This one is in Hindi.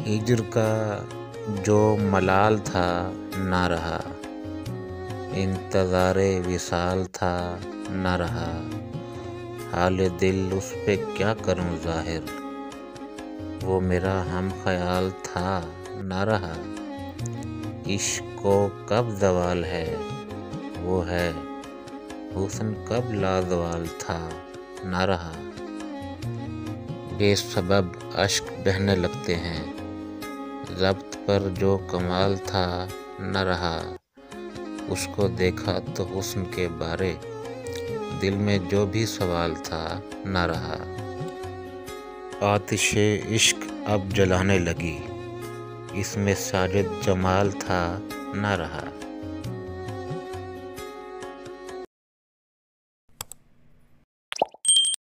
हिज्र का जो मलाल था ना रहा, इंतज़ारे विसाल था ना रहा, हाल दिल उस पे क्या करूं ज़ाहिर, वो मेरा हम ख्याल था ना रहा। इश्क को कब ज़वाल है वो है, हुस्न कब लाज़वाल था ना रहा। बेसबब अश्क बहने लगते हैं, ज़ब्त पर जो कमाल था न रहा। उसको देखा तो हुस्न के बारे, दिल में जो भी सवाल था न रहा। आतिशे इश्क अब जलाने लगी, इसमें साजिद जमाल था न रहा।